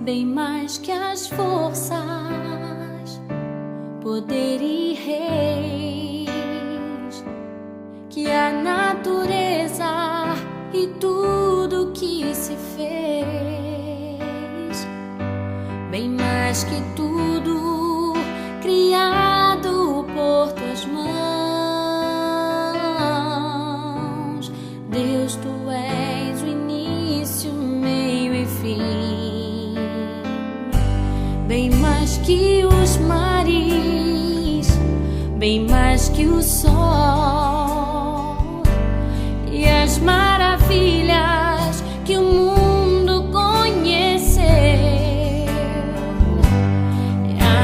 bem mais que as forças, poder e reis, que a natureza e tudo que se fez, bem mais que tudo criado por tuas mãos. Deus, tu és o início, meio e fim, bem mais que os mares, bem mais que o sol e as maravilhas que o mundo conheceu,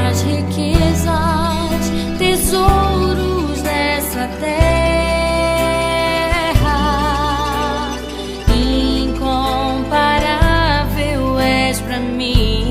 as riquezas, tesouros dessa terra, incomparável és pra mim.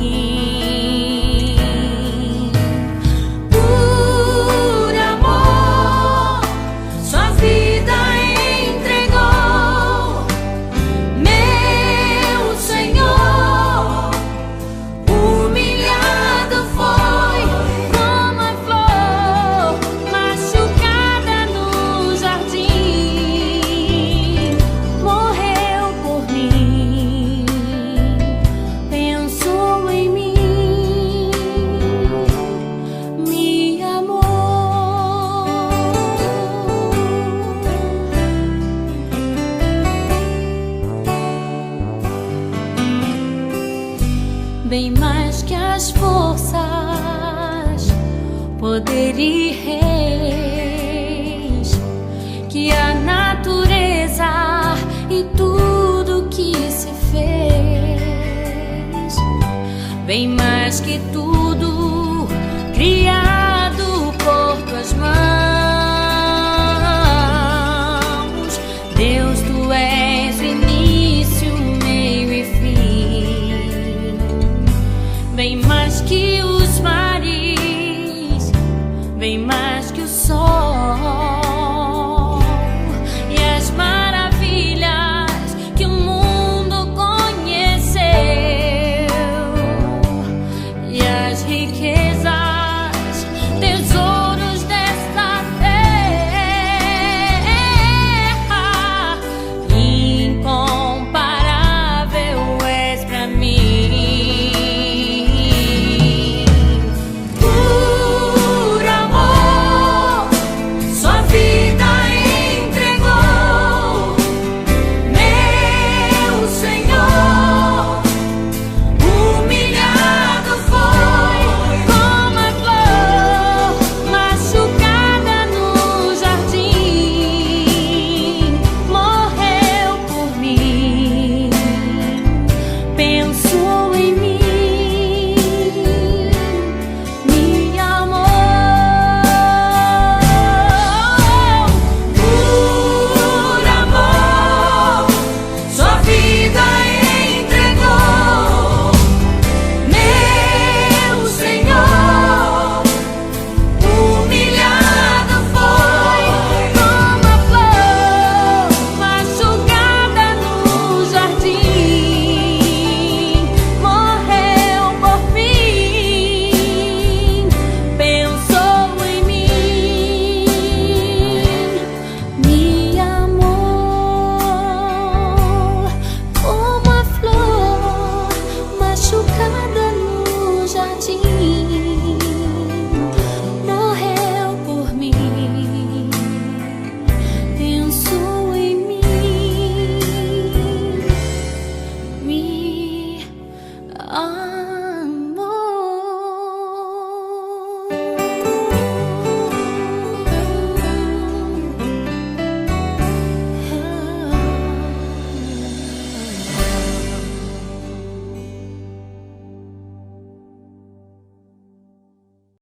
Bem mais que as forças, poder e reis, que a natureza e tudo que se fez, bem mais que tudo criado por tuas mãos. Deus, tu és o início, meio e fim, bem mais que os mares, bem mais que o sol